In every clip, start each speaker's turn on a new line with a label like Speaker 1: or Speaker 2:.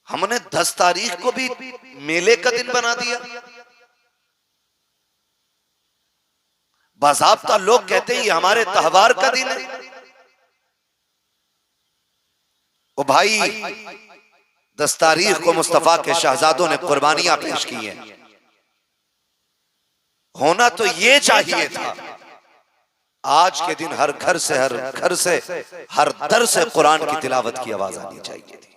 Speaker 1: हमने 10 तारीख को भी मेले का दिन बना दिया। बाज़ाब्ता लोग कहते हैं ये हमारे त्योहार का दिन है। ओ भाई, 10 तारीख को मुस्तफा के शहजादों ने कुर्बानियां पेश की हैं। होना तो ये चाहिए था आज के दिन हर घर से, हर दर से कुरान की तिलावत की आवाज आनी चाहिए थी।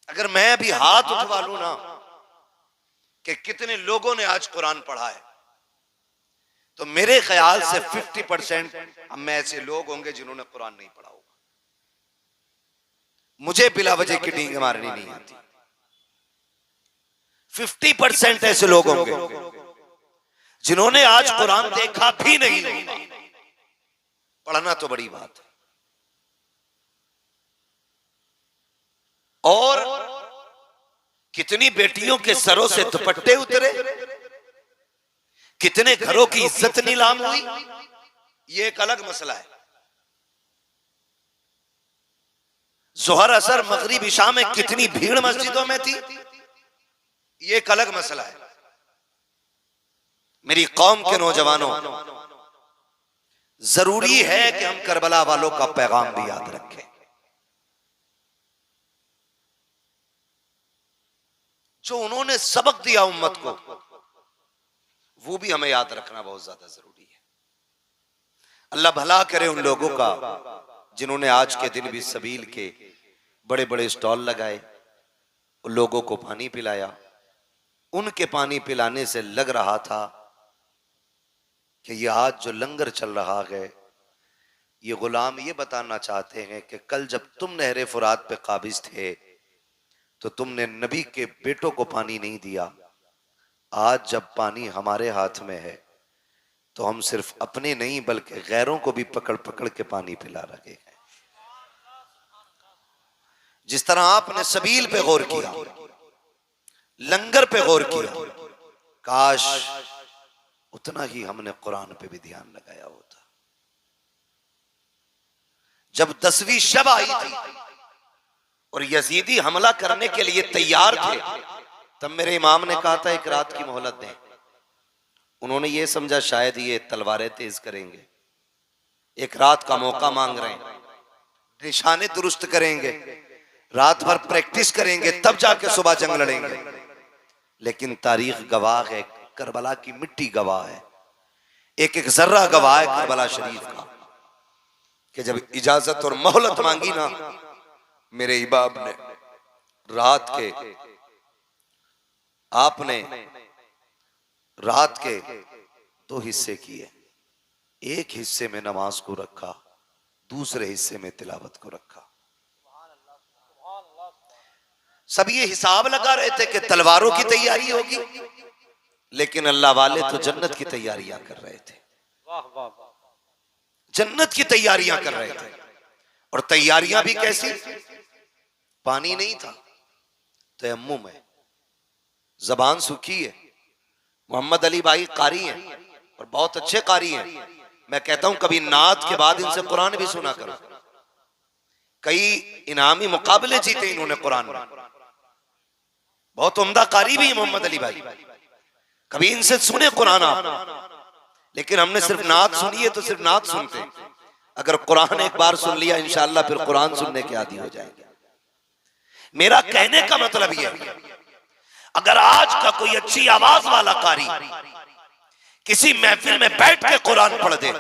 Speaker 1: अगर मैं भी हाथ उठवा लूं ना कि कितने लोगों ने आज कुरान पढ़ा है, तो मेरे ख्याल से 50% हम में ऐसे लोग होंगे जिन्होंने कुरान नहीं पढ़ा होगा। मुझे बिला वजह की डींग मारनी नहीं आती। 50% ऐसे लोग होंगे जिन्होंने आज कुरान देखा भी नहीं होगा। पढ़ना तो बड़ी बात है। और कितनी बेटियों के सरों से दुपट्टे उतरे, कितने घरों की इज्जत नीलाम हुई, ये एक अलग मसला है। जोहर असर मगरिब इशा में कितनी भीड़ मस्जिदों में थी, ये एक अलग मसला है। मेरी कौम के नौजवानों, जरूरी है कि हम करबला वालों का पैगाम भी याद रखें। जो उन्होंने सबक दिया उम्मत को, वो भी हमें याद रखना बहुत ज्यादा जरूरी है। अल्लाह भला करे उन लोगों का जिन्होंने आज के दिन भी सबील के बड़े बड़े स्टॉल लगाए, उन लोगों को पानी पिलाया। उनके पानी पिलाने से लग रहा था कि ये आज जो लंगर चल रहा है, ये गुलाम ये बताना चाहते हैं कि कल जब तुम नहरे फुरात पे काबिज थे तो तुमने नबी के बेटों को पानी नहीं दिया। आज जब पानी हमारे हाथ में है तो हम सिर्फ अपने नहीं बल्कि गैरों को भी पकड़ पकड़ के पानी पिला रहे हैं। जिस तरह आपने सबील पे गौर किया, लंगर पे गौर किया, काश उतना ही हमने कुरान पे भी ध्यान लगाया होता। जब 10वीं शब आई थी और यजीदी हमला करने के लिए तैयार थे, तब मेरे इमाम ने कहा था एक रात की मोहलत दें। उन्होंने ये समझा शायद ये तलवारें तेज करेंगे, एक रात का मौका मांग रहे हैं, निशाने दुरुस्त करेंगे, रात भर प्रैक्टिस करेंगे, तब जाके सुबह जंग लड़ेंगे। लेकिन तारीख गवाह है, करबला की मिट्टी गवाह है, एक एक जर्रा गवाह है करबला शरीफ का, कि जब इजाजत और मोहलत मांगी ना मेरे इबाब ने, आपने रात के 2 हिस्से किए। एक हिस्से में नमाज को रखा, दूसरे हिस्से में तिलावत को रखा। सब ये हिसाब लगा रहे थे कि तलवारों की तैयारी होगी, लेकिन अल्लाह वाले तो जन्नत की तैयारियां कर रहे थे। जन्नत की तैयारियां कर रहे थे। और तैयारियां भी कैसी? पानी नहीं था, तयम्मुम है, जबान सूखी है। मोहम्मद अली भाई कारी हैं और बहुत अच्छे कारी हैं। मैं कहता हूं कभी नात के बाद इनसे कुरान भी सुना करो। कई इनामी मुकाबले जीते इन्होंने कुरान में, बहुत उम्दा कारी भी है मोहम्मद अली भाई। कभी इनसे सुने कुरान आप। लेकिन हमने सिर्फ नात सुनी है तो सिर्फ नात सुनते हैं। अगर कुरान एक बार सुन लिया इंशाअल्लाह फिर कुरान सुनने के आदी हो जाएंगे। मेरा कहने का मतलब यह है, अगर आज का कोई अच्छी आवाज वाला कारी किसी महफिल में बैठ के कुरान पढ़ दे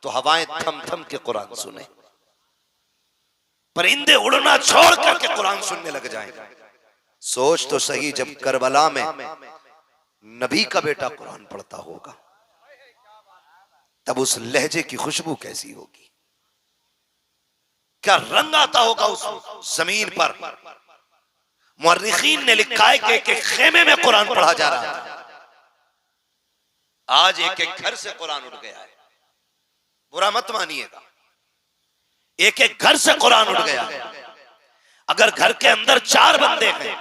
Speaker 1: तो हवाएं थम थम के कुरान सुने, परिंदे उड़ना छोड़ करके कुरान सुनने लग जाएंगे। सोच तो सही, जब करबला में नबी का बेटा कुरान पढ़ता होगा तब उस लहजे की खुशबू कैसी होगी, क्या रंग आता होगा उस जमीन पर। मुअर्रिखीन ने लिखा है कि एक एक खेमे में कुरान पढ़ा जा रहा है। आज एक एक घर से कुरान उठ गया है, बुरा मत मानिएगा, एक एक घर से कुरान उठ गया है। अगर घर के अंदर 4 बंदे हैं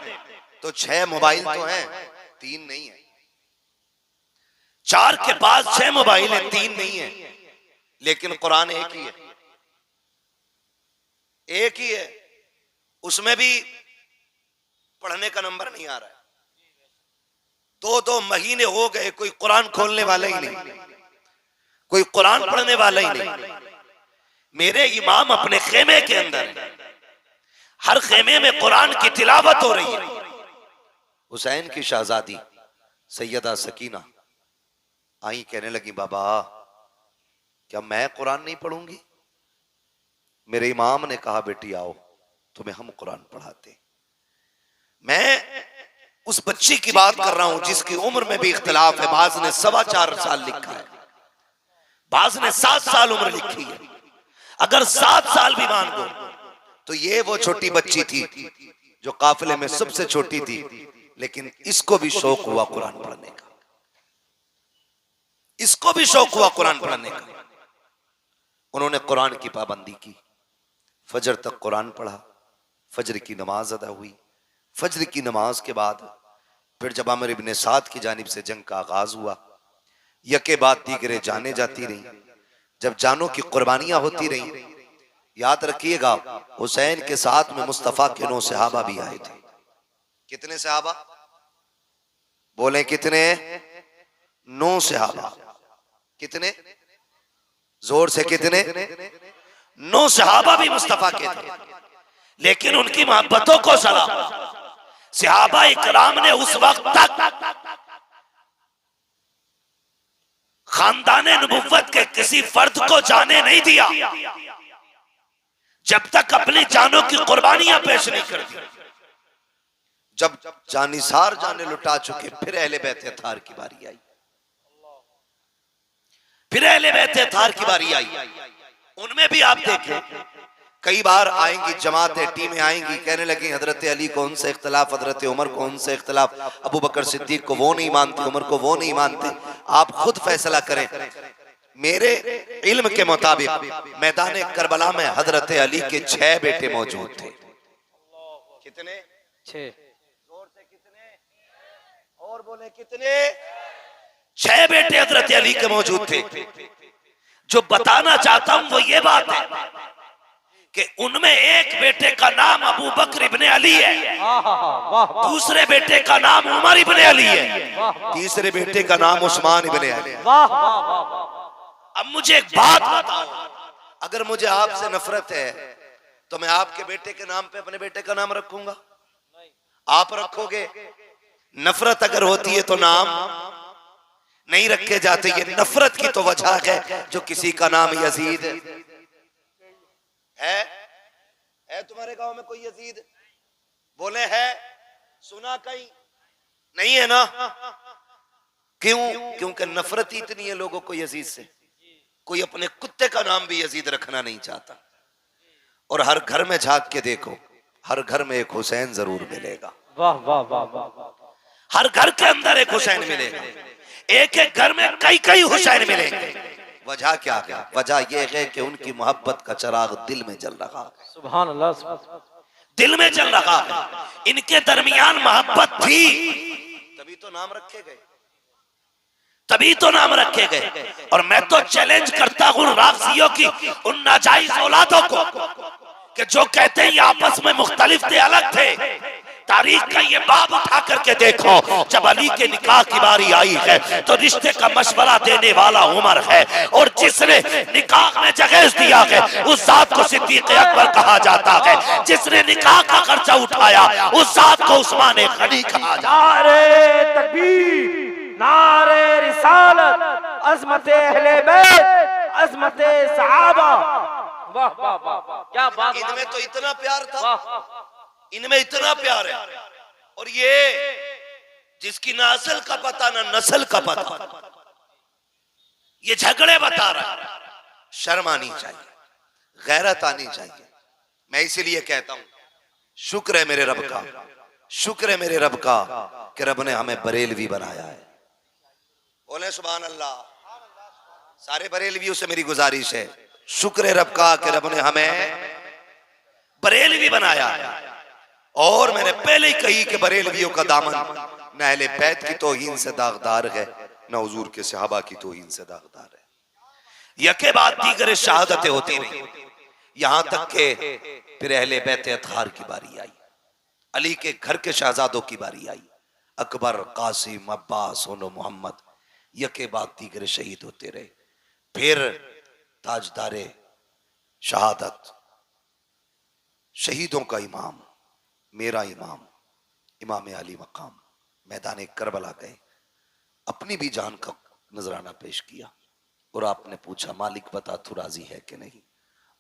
Speaker 1: तो 6 मोबाइल तो हैं, 3 नहीं है। 4 के पास 6 मोबाइल है, 3 नहीं है, लेकिन कुरान एक ही है, एक ही है। उसमें भी पढ़ने का नंबर नहीं आ रहा है। 2-2 महीने हो गए, कोई कुरान खोलने वाला ही नहीं, कोई कुरान पढ़ने वाला ही नहीं। मेरे इमाम अपने खेमे के अंदर है, हर खेमे में कुरान की तिलावत हो रही है। हुसैन की शहजादी सैयदा सकीना आई, कहने लगी बाबा क्या मैं कुरान नहीं पढ़ूंगी? मेरे इमाम ने कहा बेटी आओ तुम्हें हम कुरान पढ़ाते। मैं उस बच्ची की बात कर रहा हूं जिसकी उम्र में भी इख्तिलाफ है। बाज ने 4.25 साल लिखा है, बाज ने 7 साल उम्र लिखी है। अगर 7 साल भी मान दो तो ये वो छोटी बच्ची थी जो काफिले में सबसे छोटी थी, लेकिन इसको भी शौक हुआ कुरान पढ़ने का, इसको भी शौक हुआ कुरान पढ़ने का। उन्होंने कुरान की पाबंदी की, फजर तक कुरान पढ़ा, फजर की नमाज अदा हुई। फजर की नमाज के बाद फिर जब आमिर इब्ने साद की जानिब से जंग का आगाज हुआ, यके बाद दीगरे जाने जाती रही। जब जानों की कुर्बानियां होती रही, याद रखिएगा हुसैन के साथ में मुस्तफा के 9 सहाबा भी आए थे। कितने सहाबा बोले? कितने? 9 सहाबा। कितने? जोर से कितने? 9 सहाबा भी मुस्तफा के थे, लेकिन उनकी मोहब्बतों को सलाम सहाबा इकराम ने उस वक्त तक खानदाने नबुव्वत के किसी फर्द को जाने नहीं दिया जब तक अपनी जानों की कुर्बानियां पेश नहीं कर दी। जब जानिसार जाने लुटा चुके, फिर अहले बैत अतार की बारी आई, फिर अहले बैत अतार की बारी आई। उनमें भी आप देखें कई बार आएंगी जमातें, टीमें आएंगी, कहने लगी हजरत अली को उनसे इख्तलाफ, हजरत उमर को उनसे इख्तलाफ, अबू बकर सिद्दीक को वो नहीं मानते, उमर को वो नहीं मानते। आप खुद फैसला करें। मेरे इल्म के मुताबिक मैदान करबला में हजरत अली के 6 बेटे मौजूद थे। कितने? 6। जोर से कितने? और बोले कितने? 6 बेटे हजरत अली के मौजूद थे। जो बताना चाहता हूं वो ये बात है कि उनमें एक बेटे का नाम अबू बकर इब्ने अली है, दूसरे बेटे का नाम उमर इब्ने अली है, तीसरे बेटे का नाम उस्मान इब्ने अली है। अब मुझे एक बात बताओ, अगर मुझे आपसे नफरत है तो मैं आपके बेटे के नाम पे अपने बेटे का नाम रखूंगा? आप रखोगे? नफरत अगर होती है तो नाम नहीं रखे जाते। ये नफरत की तो वजह है जो किसी का नाम यजीद है तुम्हारे गांव में कोई यजीद? बोले है? सुना कहीं? नहीं है ना? क्यों? क्योंकि नफरत ही इतनी है लोगों को यजीद से। कोई अपने कुत्ते का नाम भी यजीद रखना नहीं चाहता। और हर घर में झांक के देखो, हर घर में एक हुसैन जरूर मिलेगा। वाह वाह वाह वाह। हर घर के अंदर एक हुसैन मिलेगा, एक एक घर में कई कई हुसैन मिलेंगे। वजह क्या है? वजह यह है कि उनकी मोहब्बत का चिराग दिल में जल रहा है। सुभान अल्लाह, दिल में जल रहा है। इनके दरमियान मोहब्बत थी, तभी तो नाम रखे गए, तभी तो नाम रखे गए। और मैं तो चैलेंज करता हूं राफियों की उन नाजायज औलादों को कि जो कहते हैं आपस में मुख्तलिफ थे, अलग थे। तारीख का ये बाब उठा करके देखो, जब अली के निकाह की बारी आई है तो रिश्ते का मशवरा देने वाला उमर है, और जिसने निकाह में जगह दिया है उस जात को सिद्दीक अकबर कहा जाता है, जिसने निकाह का खर्चा उठाया उस जात को उस्मान गनी कहा जाता है। नारे तकबीर, नारे रिसालत, अज़मत अहले बैत, अज़मत सहाबा। वाह वाह वाह, क्या बात। इनमें तो इतना प्यार था, इनमें इतना प्यार है। और ये जिसकी ना असल का पता ना नस्ल का पता, ये झगड़े बता रहा है। शर्म आनी चाहिए, गैरत आनी चाहिए। मैं इसीलिए कहता हूं शुक्र है मेरे रब का, शुक्र है मेरे रब का कि रब ने हमें बरेलवी बनाया है। बोले सुभान अल्लाह। सारे बरेलवियों से मेरी गुजारिश है, शुक्र है रब का कि रब ने हमें बरेलवी बनाया है। और मैंने पहले ही कही कि बरेलवियों का दामन न अहले बैत की तौहीन से दागदार है, न हुजूर के सहाबा की तौहीन से दागदार है। यके बाद दीगर शहादतें होती रही, यहां तक के फिर अहले बैत अतहार की बारी आई, अली के घर के शहजादों की बारी आई, अकबर, कासिम, अब्बास, सोनो, मोहम्मद, यके बाद दीगर शहीद होते रहे। फिर ताजदारे शहादत, शहीदों का इमाम, मेरा इमाम, इमाम अली मकाम मैदान करबला गए, अपनी भी जान का नजराना पेश किया और आपने पूछा मालिक बता तू राजी है कि नहीं।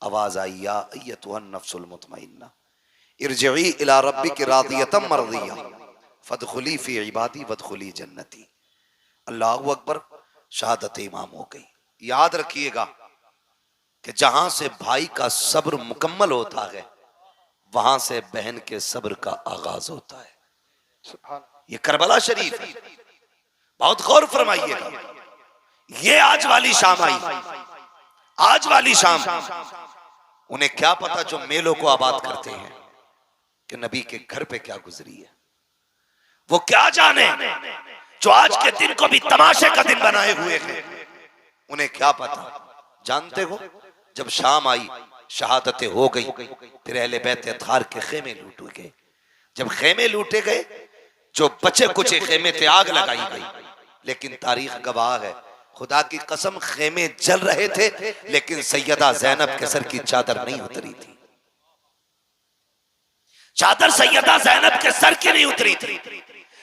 Speaker 1: आवाज आई या अय्यतुहन नफ्सुल मुतमइन्ना इरजिई इला रब्बिक रादियतम मर्दिया फदखुली फी इबादी वदखुली जन्नती। अल्लाहु अकबर, शहादत इमाम हो गई। याद रखिएगा कि जहां से भाई का सब्र मुकम्मल होता है वहां से बहन के सब्र का आगाज होता है। ये करबला शरीफ है, बहुत गौर फरमाइएगा। ये आज वाली शाम आई, आज वाली शाम, उन्हें क्या पता जो मेलों को आबाद करते हैं कि नबी के घर पे क्या गुजरी है। वो क्या जाने जो आज के दिन को भी तमाशे का दिन बनाए हुए हैं, उन्हें क्या पता। जानते हो जब शाम आई, शहादतें हो गई, फिर अहले बैत अतहार के खेमे लूटे गए। जब खेमे लूटे गए, जो बचे कुचे खेमे थे आग लगाई गई, लेकिन तारीख गवाह है, खुदा की कसम खेमे जल रहे थे लेकिन सैयदा जैनब के सर की चादर नहीं उतरी थी। चादर सैयदा जैनब के सर की नहीं उतरी थी।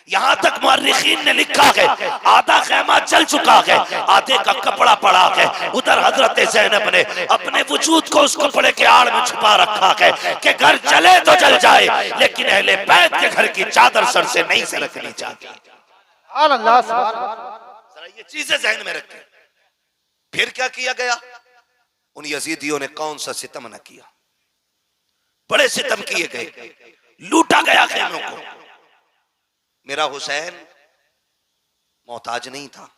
Speaker 1: यहां तक मुअर्रिखीन ने लिखा है आधा खेमा जल चुका है, आधे का कपड़ा पड़ा है। उधर हजरत जैनब ने अपने वजूद को उस कपड़े के आड़ में छुपा रखा है कि घर जले तो जल जाए लेकिन अहले बैत के घर की चादर सर से नहीं सरकनी चाहिए। जरा ये चीजें ज़हन में रखें। फिर क्या किया गया? उन यजीदियों ने कौन सा सितम न किया, बड़े सितम किए गए, लूटा गया खेमों को। मेरा हुसैन मोहताज नहीं था,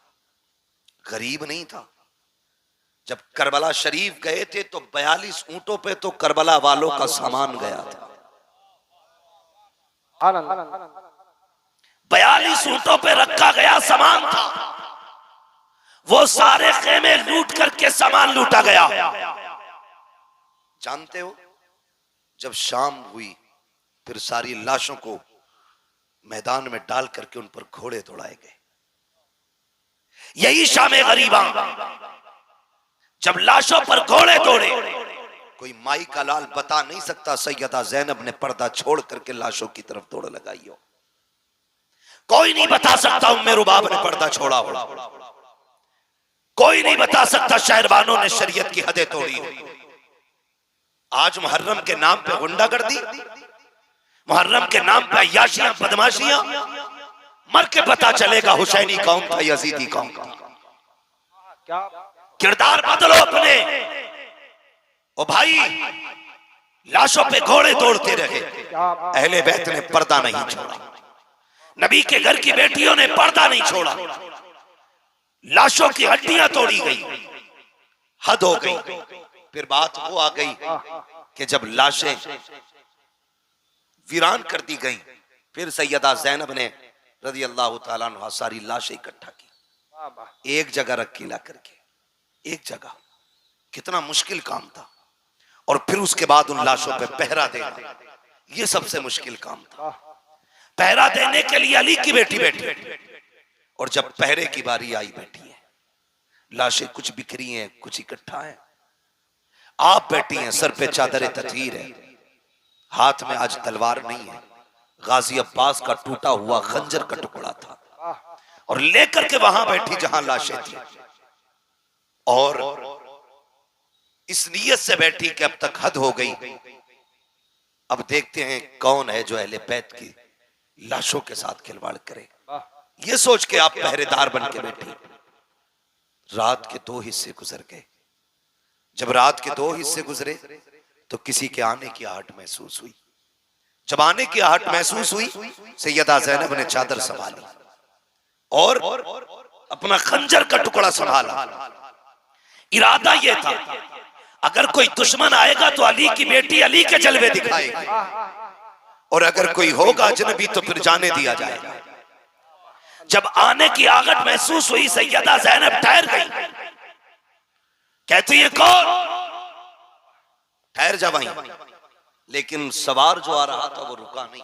Speaker 1: गरीब नहीं था। जब करबला शरीफ गए थे तो 42 ऊंटों पे तो करबला वालों का सामान गया था। 42 ऊंटों पे रखा गया सामान था। वो सारे खेमे लूट करके सामान लूटा गया। जानते हो जब शाम हुई फिर सारी लाशों को मैदान में डाल करके उन पर घोड़े दौड़ाए गए। यही शाम गरीबा, जब लाशों पर घोड़े दौड़े, कोई माई का लाल बता नहीं सकता सैयदा जैनब ने पर्दा छोड़ करके लाशों की तरफ दौड़ लगाई हो। कोई नहीं बता सकता उम्मे रुबाब ने पर्दा छोड़ा हो। कोई नहीं बता सकता शहरबानों ने शरीयत की हदें तोड़ी हो। आज मुहर्रम के नाम पे गुंडागर्दी, मुहर्रम के नाम पे अय्याशियां, बदमाशियां, मर के पता चलेगा हुसैनी कौन था, यजीदी कौन था। किरदार बदलो अपने। ओ भाई, लाशों पे घोड़े दौड़ते रहे, अहले बैत ने पर्दा नहीं छोड़ा। नबी के घर की बेटियों ने पर्दा नहीं छोड़ा। लाशों की हड्डियां तोड़ी गई, हद हो गई। फिर बात वो आ गई कि जब लाशें वीरान कर दी गई, फिर सैयदा जैनब ने रज़ी अल्लाह तआला अन्हा सारी लाशें इकट्ठा की, एक जगह रखी ला करके, एक जगह। कितना मुश्किल काम था। और फिर उसके बाद उन लाशों पे पहरा देना, ये सबसे मुश्किल काम था। पहरा देने के लिए अली की बेटी बैठी, और जब पहरे की बारी आई, बैठी है, लाशें कुछ बिखरी हैं, कुछ इकट्ठा है। आप बैठी हैं, सर पे चादर ततहीर है, हाथ में आज तलवार नहीं है, गाजी अब्बास का टूटा हुआ खंजर का टुकड़ा था, और लेकर के वहां बैठी जहां लाशें थी, और इस नीयत से बैठी कि अब तक हद हो गई, अब देखते हैं कौन है जो अहले बैत की लाशों के साथ खिलवाड़ करे। ये सोच के आप पहरेदार बन के बैठी। रात के 2 हिस्से गुजर गए। जब रात के 2 हिस्से गुजरे तो किसी के आने की आहट महसूस हुई। जब आने की आहट महसूस हुई, सैयदा जैनब ने चादर संभाली और अपना खंजर का टुकड़ा संभाला। इरादा यह था अगर कोई दुश्मन आएगा तो अली की बेटी अली के जलवे दिखाएगी, और अगर कोई होगा अजनबी तो फिर जाने दिया जाएगा। जब आने की आहट महसूस हुई, सैयदा जैनब ठहर गई। कहती है कौन? ठहर जा वहीं, लेकिन सवार जो आ रहा था वो रुका नहीं।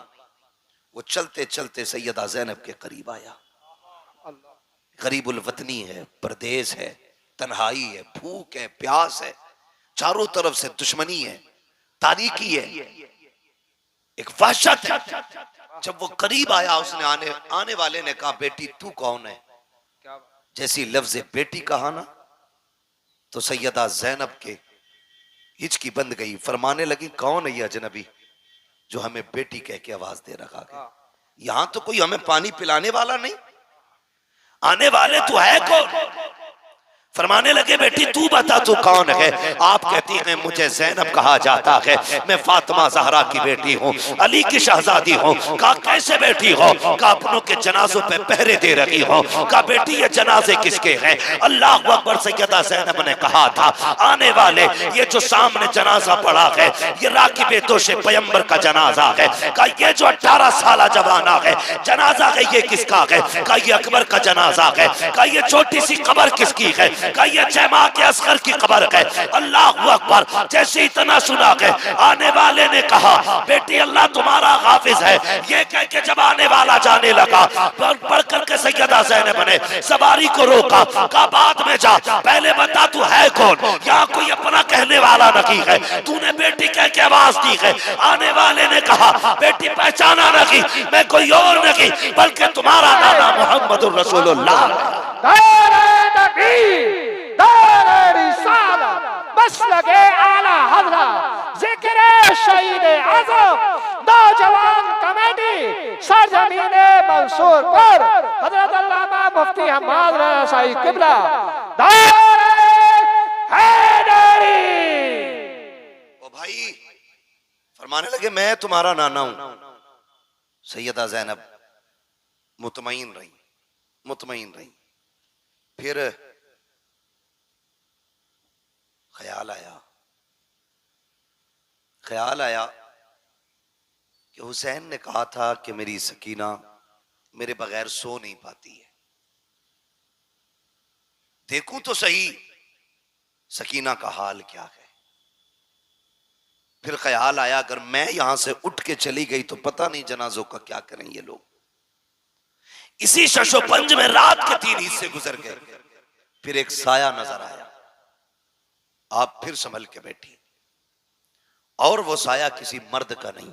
Speaker 1: वो चलते चलते सैयदा ज़ैनब के करीब आया। गरीबुल वतनी है, परदेश है, तन्हाई है, भूख है, प्यास है, चारों तरफ से दुश्मनी है, तारीकी है, एक वहशत है। जब वो करीब आया, उसने आने वाले ने कहा, बेटी तू कौन है? जैसी लफ्ज़ बेटी कहा ना, तो सैयदा ज़ैनब के हिचकी बंद गई। फरमाने लगी, कौन है ये अजनबी जो हमें बेटी कह के आवाज दे रखा है? यहां तो कोई हमें पानी पिलाने वाला नहीं, आने वाले तो है कौन? फरमाने लगे, बेटी तू बता तू कौन है? आप कहती हैं मुझे ज़ैनब कहा जाता है, मैं फातिमा ज़हरा की बेटी हूँ, अली की शहजादी हूँ। कहा कैसे बेटी हो? कहा अपनों के जनाजों पे पहरे दे रही हो। कहा बेटी ये जनाजे किसके हैं? अल्लाह अकबर। सैयदा ज़ैनब ने कहा था, आने वाले ये जो सामने जनाजा पड़ा है ये राकिब दोषे पैगंबर का जनाजा है। कहा ये जो 18 साल जवाना है जनाजा है ये किसका है? कहा ये अकबर का जनाजा है। कहा ये छोटी सी कब्र किसकी है? कहा ये जमा के असगर की कब्र है। अल्लाह अकबर। जैसे इतना सुना है, आने वाले ने कहा, बेटी अल्लाह तुम्हारा हाफिज है। ये कह के जब आने वाला जाने लगा, पढ़ करके सैयदा ज़ैनब ने सवारी को रोका। कहा बाद में जा, पहले बता तू है कौन? यहाँ कोई अपना कहने वाला नहीं है, तूने बेटी कह के आवाज दी है। आने वाले ने कहा, बेटी पहचाना नहीं, मैं कोई और नहीं बल्कि तुम्हारा नाना मोहम्मद रसूलुल्लाह।
Speaker 2: बस लगे आला हज़रा जिक्र शहीद आज़म नौजवान कमेटी सरजमीने मंसूर पर हज़रत अल्लामा मुफ्ती हम्माद रसाई किबला हैदरी।
Speaker 1: ओ भाई, फरमाने लगे मैं तुम्हारा नाना हूं। सैयदा ज़ैनब मुतमईन रही, मुतमईन रही। फिर ख्याल आया कि हुसैन ने कहा था कि मेरी सकीना मेरे बगैर सो नहीं पाती है, देखूं तो सही सकीना का हाल क्या है। फिर ख्याल आया अगर मैं यहां से उठ के चली गई तो पता नहीं जनाजों का क्या करें ये लोग। इसी शशोपंज में रात के 3 हिस्से गुजर गए। फिर एक साया नजर आया, आप फिर संभल के बैठी, और वो साया किसी मर्द का नहीं,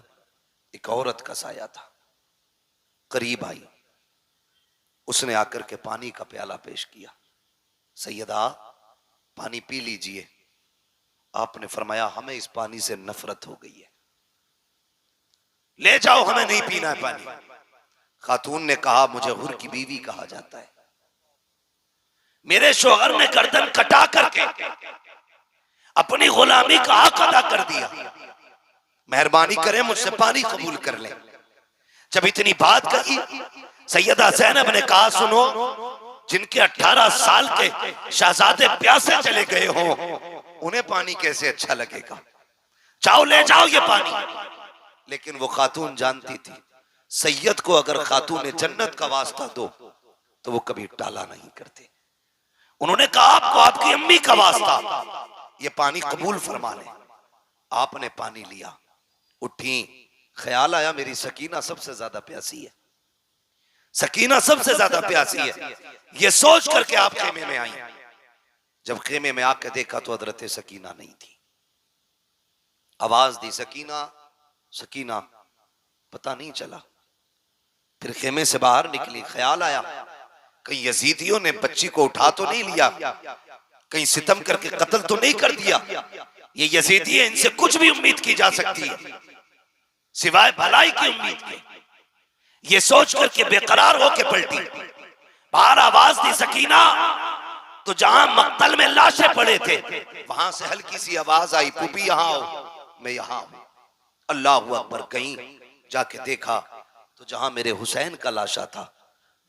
Speaker 1: एक औरत का साया था। करीब आई, उसने आकर के पानी का प्याला पेश किया। सैयदा पानी पी लीजिए। आपने फरमाया हमें इस पानी से नफरत हो गई है, ले जाओ, हमें नहीं पीना है पानी। खातून ने कहा मुझे हुर की बीवी कहा जाता है, मेरे शोहर ने गर्दन कटा करके अपनी गुलामी का हक अदा कर दिया, मेहरबानी करें मुझसे पानी कबूल कर लें। जब इतनी बात कही, सैयदा ज़ैनब ने कहा सुनो, जिनके 18 साल के शहजादे प्यासे चले गए हों उन्हें पानी कैसे अच्छा लगेगा? जाओ ले जाओ ये पानी। लेकिन वो खातून जानती थी सैयद को अगर खातून जन्नत का वास्ता दो तो वो कभी टाला नहीं करते। उन्होंने कहा आपको आपकी अम्मी का वास्ता ये पानी कबूल फरमा ले। आपने पानी लिया, उठी, ख्याल आया मेरी सकीना सबसे ज्यादा प्यासी है, सकीना सबसे ज्यादा प्यासी है। ये सोच करके आप खेमे में आई। जब खेमे में आके देखा तो हजरत सकीना नहीं थी। आवाज दी सकीना सकीना, पता नहीं चला। फिर खेमे से बाहर निकली, ख्याल आया कहीं यजीदियों ने बच्ची को उठा तो नहीं लिया, कहीं सितम करके कत्ल तो नहीं कर दिया। ये यजीदी है, इनसे कुछ भी उम्मीद की जा सकती है सिवाय भलाई की उम्मीद के। ये सोच करके बेकरार होकर पलटी। बाहर आवाज दी सकीना, तो जहां मक्तल में लाशें पड़े थे वहां से हल्की सी आवाज आई, पुपी यहां आओ, मैं यहां हूं। अल्लाह अकबर। कहीं जाके देखा तो जहां मेरे हुसैन का लाशा था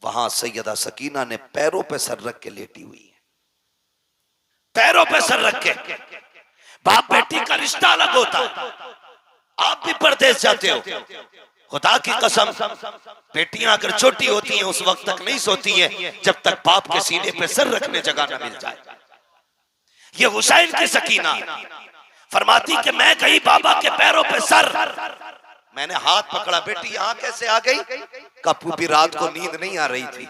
Speaker 1: वहां सैयदा सकीना ने पैरों पे सर रख के लेटी हुई है, पैरों पे सर रख के। बाप बेटी का रिश्ता अलग होता है। आप भी परदेश जाते हो, खुदा की कसम बेटियां अगर छोटी होती हैं उस वक्त तक नहीं सोती हैं जब तक बाप के सीने पे सर रखने जगह न मिल जाए। ये हुसैन की सकीना फरमाती कि मैं कहीं बाबा के पैरों पे सर। मैंने हाथ पकड़ा, बेटी यहाँ कैसे आ गई? कहा फूफी रात को नींद नहीं आ रही थी।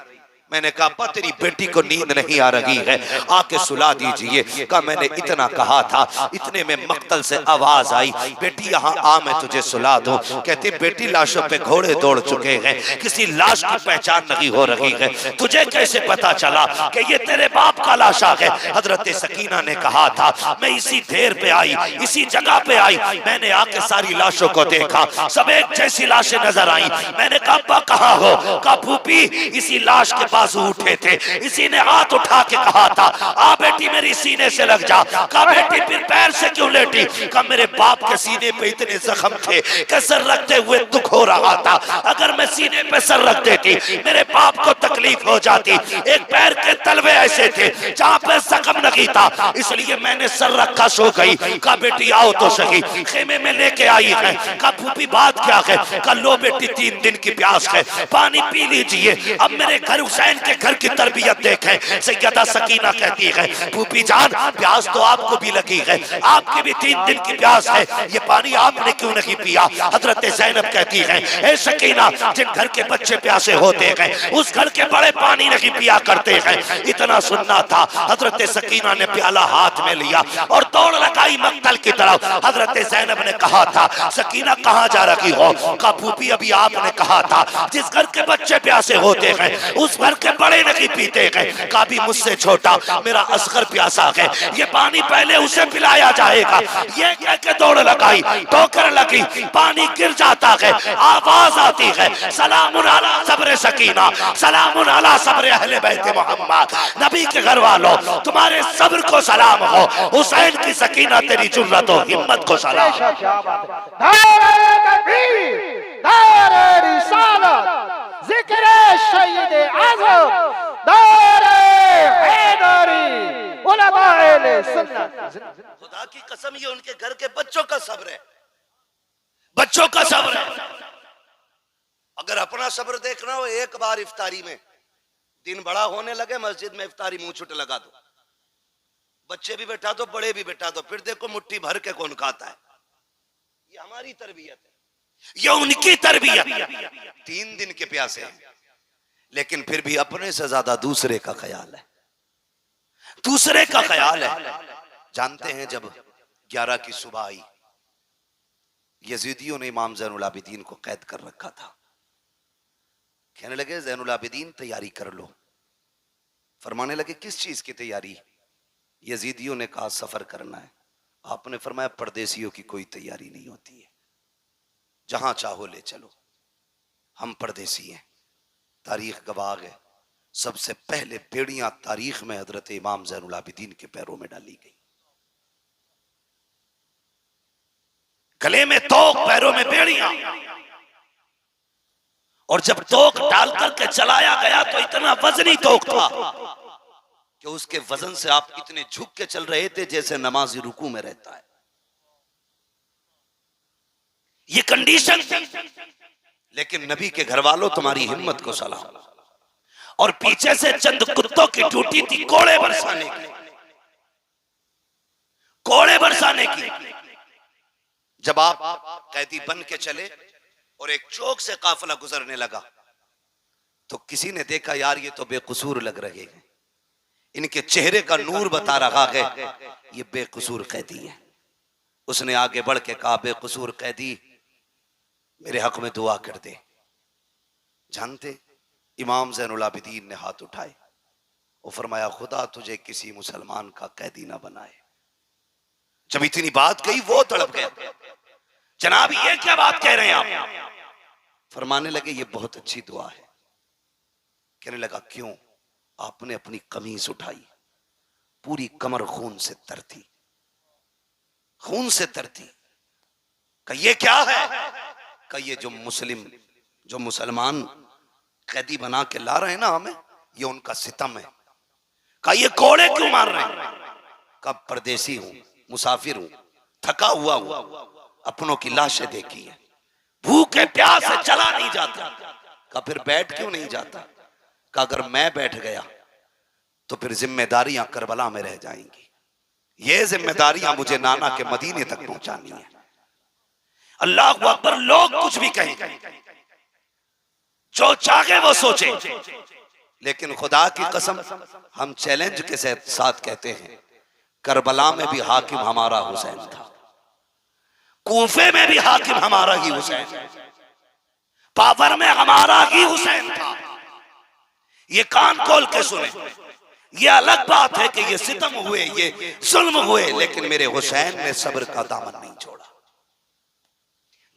Speaker 1: मैंने कहा अब्बा तेरी बेटी को नींद नहीं आ रही है, आके सुला दीजिए। कहा मैंने इतना कहा था, इतने में मक्तल से आवाज आई, बेटी यहाँ आ मैं तुझे सुला दूं। कहती बेटी लाशों पे घोड़े दौड़ चुके हैं, किसी लाश की पहचान नहीं हो रही है, तुझे कैसे पता चला कि ये तेरे बाप का लाशा है? हजरत सकीना ने कहा था मैं इसी ढेर पे आई, इसी जगह पे आई, मैंने आके सारी लाशों को देखा, सब एक जैसी लाशें नजर आई। मैंने कहा अब्बा कहाँ हो? कहा फूफी इसी लाश के बाजू उठे थे, इसी ने हाथ उठा के कहा था आ बेटी मेरी सीने से लग जा। कहा बेटी फिर पैर से क्यों लेटी? कहा मेरे बाप के सीने पे इतने जख्म थे कि सर रखते हुए दुख हो रहा था, अगर मैं सीने पे सर रख देती मेरे बाप को तकलीफ हो जाती। एक पैर के तलवे ऐसे थे जहां पे जख्म नहीं था, इसलिए मैंने सर रखा सो गई। कहा बेटी आओ तो सही, खेमे में लेके आई है। कहा फूफी बात क्या है? कहा लो बेटी 3 दिन की प्यास है, पानी पी लीजिए। अब मेरे घर हुसैन के घर की तरबियत देखें। सैयदा सकीना कहती है फूफी जान प्यास तो आपको भी लगी है, आपकी भी 3 दिन की प्यास है, ये पानी आपने क्यों नहीं पिया? हजरत ज़ैनब कहती है ए सकीना जिन घर के बच्चे प्यासे होते हैं उस घर के बड़े पानी नहीं पिया करते हैं। इतना सुनना था, हजरत सकीना ने प्याला हाथ में लिया और दौड़ लगाई मक्तल की तरफ। हजरत ज़ैनब ने कहा था सकीना कहाँ जा रही हो? कहा फूफी अभी आपने कहा था जिस घर के बच्चे प्यासे होते हैं उस घर के बड़े नहीं पीते हैं। कहा भी मुझसे छोटा मेरा असगर प्यासा है, ये पानी पहले उसे पिलाया जाएगा। ये कह के दौड़ लगाई, ठोकर लगी, पानी गिर जाता है, आवाज आती है सलामुन अला सब्र सकीना, सलामुन अला सब्र अहले बैत मोहम्मद। नबी के घर वालों तुम्हारे सब्र को सलाम हो, हुसैन की सकीना तेरी जुर्रत और हिम्मत को सलाम।
Speaker 2: नारे तकबीर, नारे रिसालत, जिक्र शहीद आज़म, नारे हैदरी, उलमाए सुन्नत।
Speaker 1: खुदा की कसम ये उनके घर के बच्चों का सब्र है, बच्चों का सब्र है। अगर अपना सब्र देखना हो, एक बार इफ्तारी में दिन बड़ा होने लगे मस्जिद में इफ्तारी मुंह छुट लगा दो, बच्चे भी बैठा दो बड़े भी बैठा दो, फिर देखो मुट्ठी भर के कौन खाता है। ये हमारी तरबियत है, ये उनकी तरबियत। 3 दिन के प्यासे हैं लेकिन फिर भी अपने से ज्यादा दूसरे का ख्याल है, दूसरे का ख्याल है। जानते हैं जब 11 की सुबह आई, यजीदियों ने इमाम ज़ैनुल आबिदीन को कैद कर रखा था। कहने लगे ज़ैनुल आबिदीन तैयारी कर लो। फरमाने लगे किस चीज की तैयारी? यजीदियों ने कहा सफर करना है। आपने फरमाया परदेसियों की कोई तैयारी नहीं होती है, जहां चाहो ले चलो, हम परदेसी हैं। तारीख गवाह है सबसे पहले बेड़ियां तारीख में हजरत इमाम ज़ैनुल आबिदीन के पैरों में डाली गई। गले में तोक, पैरों में बेड़ियां। और जब तोक डाल करके चलाया गया तो इतना वजनी तोक था कि उसके वजन से आप इतने झुक के चल रहे थे जैसे नमाजी रुकू में रहता है। ये कंडीशन थी। लेकिन नबी के घर वालों तुम्हारी हिम्मत को सलाम। और पीछे से चंद कुत्तों की ड्यूटी थी कोड़े बरसाने की, कोड़े बरसाने की। जब आप कैदी बन के चले और एक चौक से काफिला गुजरने लगा तो किसी ने देखा यार ये तो बेकसूर लग रहे हैं, इनके चेहरे का नूर बता रहा है ये बेकसूर कैदी है। उसने आगे बढ़ के कहा बेकसूर कैदी मेरे हक में दुआ कर दे। जानते इमाम ज़ैनुल आबिदीन ने हाथ उठाए और फरमाया खुदा तुझे किसी मुसलमान का कैदी ना बनाए। जब इतनी बात कही वो तड़प गया, जनाब ये क्या बात कह रहे हैं आप? फरमाने लगे ये बहुत अच्छी दुआ है। कहने लगा क्यों? आपने अपनी कमीज उठाई, पूरी कमर खून से तर थी, खून से तर थी। कहा ये क्या है? कहा ये जो मुसलमान कैदी बना के ला रहे हैं ना हमें, ये उनका सितम है। कहा ये कोड़े क्यों मार रहे हैं? कहा परदेसी हूं, मुसाफिर हूं, थका हुआ हूं, अपनों की लाशें देखी है, भूखे प्यास से चला नहीं जाता। कहा फिर बैठ क्यों नहीं जाता? कहा अगर मैं बैठ गया तो फिर जिम्मेदारियां करबला में रह जाएंगी, ये जिम्मेदारियां मुझे नाना के मदीने तक पहुंचानी है। अल्लाह अकबर, लोग कुछ भी कहें, जो चाहे वो सोचे, लेकिन खुदा की कसम हम चैलेंज के साथ कहते हैं, करबला में भी हाकिम हमारा हुसैन था, कूफे में भी हाकिम हमारा ही हुसैन, पावर में हमारा ही हुसैन था। ये कान खोल के सुने, ये अलग बात है कि ये सितम हुए, ये जुल्म हुए, लेकिन मेरे हुसैन ने सब्र का दामन नहीं छोड़ा,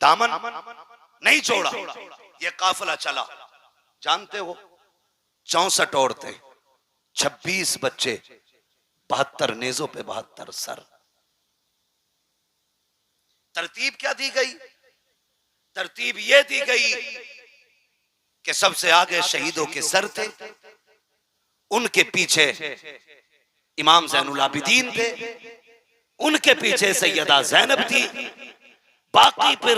Speaker 1: दामन नहीं छोड़ा। ये काफिला चला, जानते हो 64 औरतें, 26 बच्चे, 72 नेजों पे 72 सर। तरतीब क्या दी गई? तरतीब ये दी गई कि सबसे आगे शहीदों के सर थे, उनके पीछे इमाम ज़ैनुल आबिदीन थे, उनके पीछे सैयदा ज़ैनब थी, बाकी फिर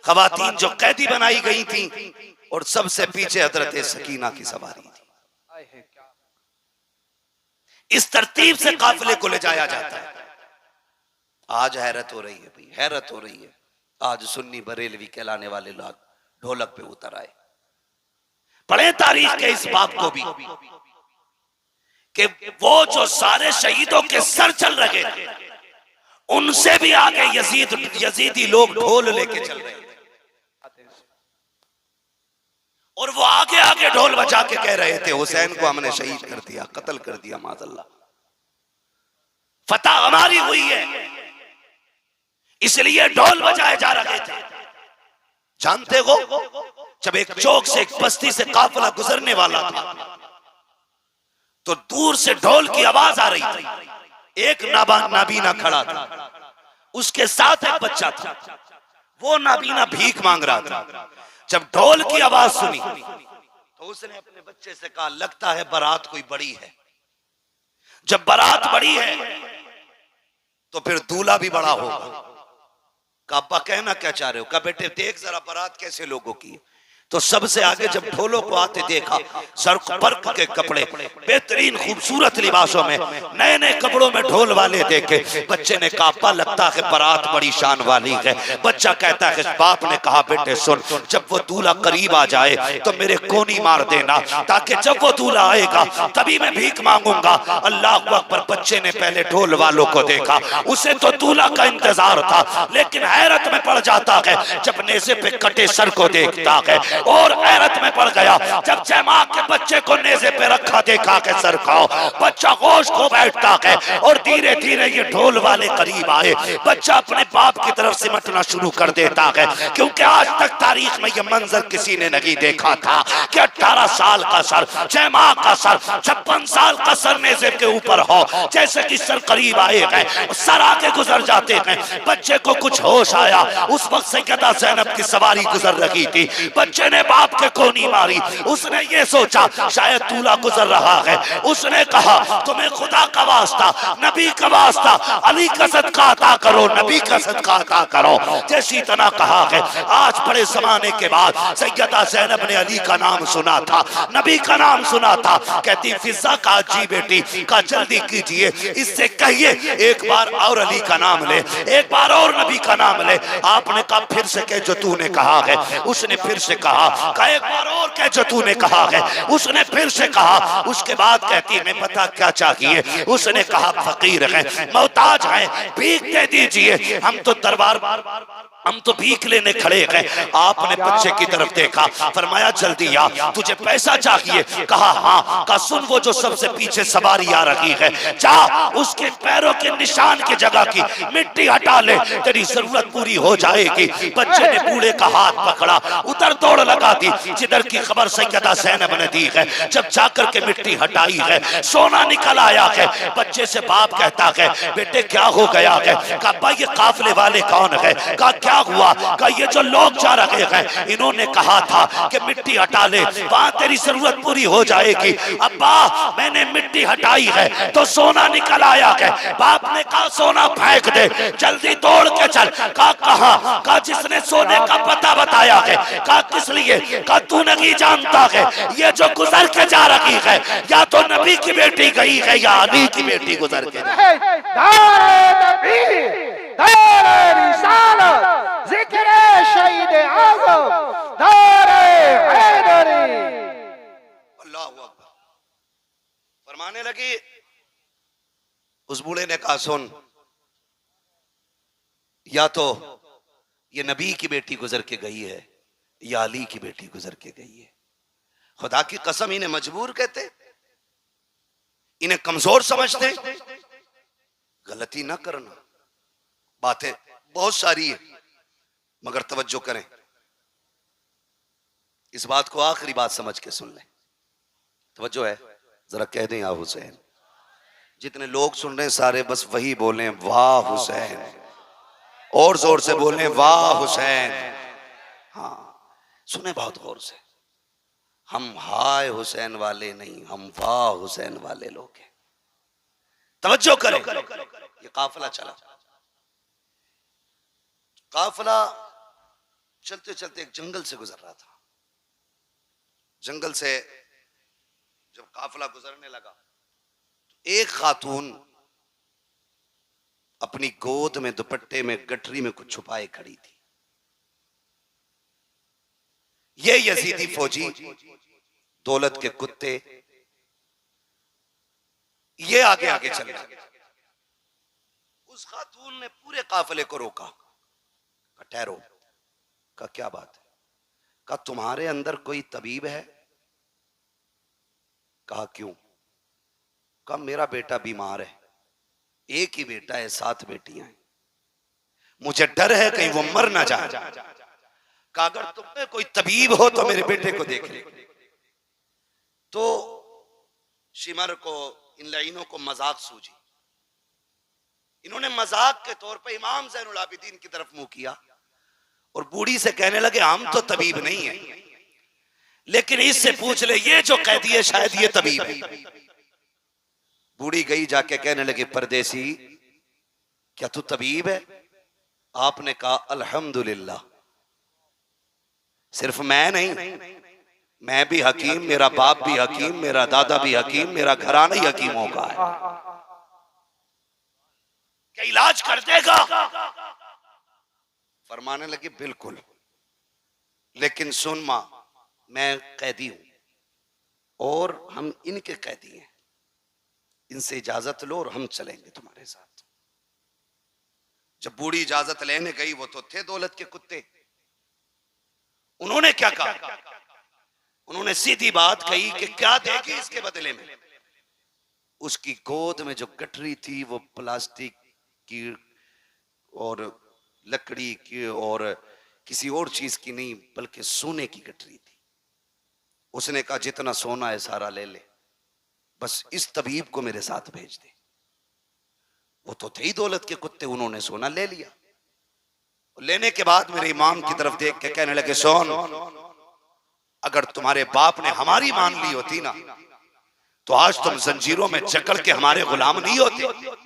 Speaker 1: खवातीन जो कैदी बनाई गई थी, और सबसे पीछे हजरत सकीना की सवारी थी। इस तरतीब से काफिले को ले जाया जाता है। आज हैरत हो रही है भाई, हैरत हो रही है। आज सुन्नी बरेलवी कहलाने वाले लोग ढोलक पे उतर आए। पढ़े तारीख के इस बात को भी कि वो जो सारे शहीदों के सर चल रहे थे, उनसे भी आगे यजीदी लोग ढोल लेके चल रहे थे, और वो आगे आगे ढोल बजा के कह रहे थे, हुसैन को हमने शहीद कर दिया, कत्ल कर दिया, माज़अल्लाह, फतह हमारी हुई है, इसलिए ढोल बजाए जा रहे थे। जानते हो, जब एक चौक से, एक बस्ती से काफिला गुजरने वाला था, तो दूर से ढोल की आवाज आ रही थी। एक नाबीना खड़ा था, उसके साथ एक बच्चा था, वो नाबीना भीख मांग रहा था। जब ढोल की आवाज सुनी तो उसने अपने बच्चे से कहा, लगता है बारात कोई बड़ी है। जब बारात बड़ी है तो फिर दूल्हा भी बड़ा होगा। का अब्बा कहना क्या चाह रहे हो? का बेटे देख जरा बारात कैसे लोगों की है। तो सबसे आगे जब ढोलों को आते देखा, सर पर्क के कपड़े, बेहतरीन खूबसूरत लिबासों में, नए नए कपड़ों में ढोल वाले देखे। बच्चे ने कहा, अब्बा लगता है बारात बड़ी शान वाली है। बच्चा कहता है, बाप ने कहा, बेटे सुन, जब वो दूल्हा करीब आ जाए तो मेरे कोनी मार देना, ताकि जब वो दूल्हा आएगा तभी मैं भीख मांगूंगा। अल्लाह अकबर। बच्चे ने पहले ढोल वालों को देखा, उसे तो दूल्हा का इंतजार था, लेकिन हैरत में पड़ जाता है जब नेज़े पे कटे सर को देखता है, और हैरत में पड़ गया जब जमा के बच्चे को नेज़े पे रखा देखा के सर खाओ। बच्चा होश खो बैठता है, और धीरे धीरे ये ढोल वाले करीब आए। बच्चा अपने बाप की तरफ सिमटना शुरू कर देता है, क्योंकि आज तक तारीख में ये मंजर किसी ने नहीं देखा था कि 18 साल का सर, 6 माह का सर, 56 साल का सर नेज़े के ऊपर हो। जैसे कि सर करीब आए हैं, सर आगे गुजर जाते हैं। बच्चे को कुछ होश आया, उस वक्त सैयदा ज़ैनब की सवारी गुजर रही थी। बच्चे ने बाप के कोनी मारी। उसने ये सोचा शायद दूल्हा गुजर रहा है। उसने कहा, तुम्हें खुदा का वास्ता, नबी का वास्ता, अली का सदका अता करो, नबी का सदका अता करो। जैसी तना कहा है, आज बड़े जमाने के बाद सैयदा ज़ैनब ने अली का नाम सुना था, नबी का नाम सुना था। कहती, फिजा का जी बेटी का जल्दी कीजिए, इससे कहिए एक बार और अली का नाम ले, एक बार और नबी का नाम ले। आपने कहा, फिर से कह जो तूने कहा है। उसने फिर से कहा, एक बार और कह जो तूने कहा है। उसने फिर से कहा। उसके बाद कहती, मैं पता क्या चाहिए। उसने कहा, फकीर हैं, मोहताज हैं, भीख दे दीजिए, हम तो दरबार, हम तो भीख लेने खड़े हैं। आपने बच्चे की तरफ देखा, फरमाया जल्दी आ, तुझे पैसा चाहिए? कहा हाँ। कहा सुन, वो जो सबसे पीछे सवारी आ रही है, जा उसके पैरों के निशान की जगह की मिट्टी हटा ले, तेरी जरूरत पूरी हो जाएगी। बच्चे ने बूढ़े का हाथ पकड़ा, उधर दौड़ लगा दी जिधर की खबर सैयदा ज़ैनब ने दी है। जब जाकर के मिट्टी हटाई है, सोना निकल आया है। बच्चे से बाप कहता है, बेटे क्या हो गया है? कहा, ये काफिले वाले कौन है? कहा, क्या हुआ? कहा, ये जो लोग जा रहे हैं, इन्होंने कहा था कि मिट्टी हटा ले, वहां तेरी जरूरत पूरी हो जाएगी। अब्बा, मैंने मिट्टी हटाई है तो सोना निकल आया है। बाप ने कहा, सोना फेंक दे, जल्दी दौड़ के चल। कहा, कहां? कहा, जिसने सोने का पता बताया है। कहा, किस लिए? कहा, तू नहीं जानता है, ये जो गुजर के जा रही है, या तो नबी की बेटी गई है या अली की बेटी गुजर के।
Speaker 2: जिक्र
Speaker 1: फरमाने लगी, उस बूढ़े ने कहा सुन, या तो ये नबी की बेटी गुजर के गई है या अली की बेटी गुजर के गई है। खुदा की कसम, इन्हें मजबूर कहते, इन्हें कमजोर समझते। गलती ना करना, बातें बहुत सारी है मगर तवज्जो करें, इस बात को आखिरी बात समझ के सुन लें। तवज्जो है, जरा कह दें या हुसैन। जितने लोग सुन रहे हैं सारे बस वही बोलें, वाह हुसैन, और जोर से बोलें वाह हुसैन। हाँ सुने बहुत गौर से, हम हाय हुसैन वाले नहीं, हम वाह हुसैन वाले लोग हैं। तवज्जो करें। ये काफिला चला, काफिला चलते चलते एक जंगल से गुजर रहा था। जंगल से जब काफिला गुजरने लगा तो एक खातून अपनी गोद में दुपट्टे में गठरी में कुछ छुपाए खड़ी थी। ये यजीदी फौजी, दौलत के कुत्ते, ये आगे आगे चल रहे। उस खातून ने पूरे काफिले को रोका, ठहरो। का क्या बात है? का तुम्हारे अंदर कोई तबीब है? कहा क्यों? का मेरा बेटा बीमार है, एक ही बेटा है, 7 बेटियां हैं, मुझे डर है कहीं वो मर ना जाए। का अगर तुम में कोई तबीब हो तो मेरे बेटे को देख ले। तो शिमर को, इन लाइनों को मजाक सूझी। इन्होंने मजाक के तौर पे इमाम ज़ैनुल आबिदीन की तरफ मुंह किया और बूढ़ी से कहने लगे, हम तो तबीब नहीं है, लेकिन इससे पूछ ले, ये जो कैदी है शायद ये तबीब है। बूढ़ी गई जाके कहने लगी, परदेसी क्या तू तबीब है? आपने कहा अल्हम्दुलिल्लाह, सिर्फ मैं नहीं, मैं भी हकीम, मेरा बाप भी हकीम, मेरा दादा भी हकीम, मेरा घराना ही हकीमों का है। क्या इलाज कर देगा? फरमाने लगी बिल्कुल, लेकिन सुन मां, मैं कैदी हूं और हम इनके कैदी हैं, इनसे इजाजत लो और हम चलेंगे तुम्हारे साथ। जब बूढ़ी इजाजत लेने गई, वो तो थे दौलत के कुत्ते, उन्होंने क्या कहा? उन्होंने सीधी बात कही कि क्या देगी इसके बदले में? उसकी गोद में जो गठरी थी वो प्लास्टिक की और लकड़ी की और किसी और चीज की नहीं, बल्कि सोने की गठरी थी। उसने कहा जितना सोना है सारा ले ले, बस इस तबीब को मेरे साथ भेज दे। वो तो थे ही दौलत के कुत्ते, उन्होंने सोना ले लिया। लेने के बाद मेरे इमाम की तरफ देख के कहने लगे, सोन, अगर तुम्हारे बाप ने हमारी मान ली होती ना, तो आज तुम जंजीरों में जकड़ के हमारे गुलाम नहीं होते।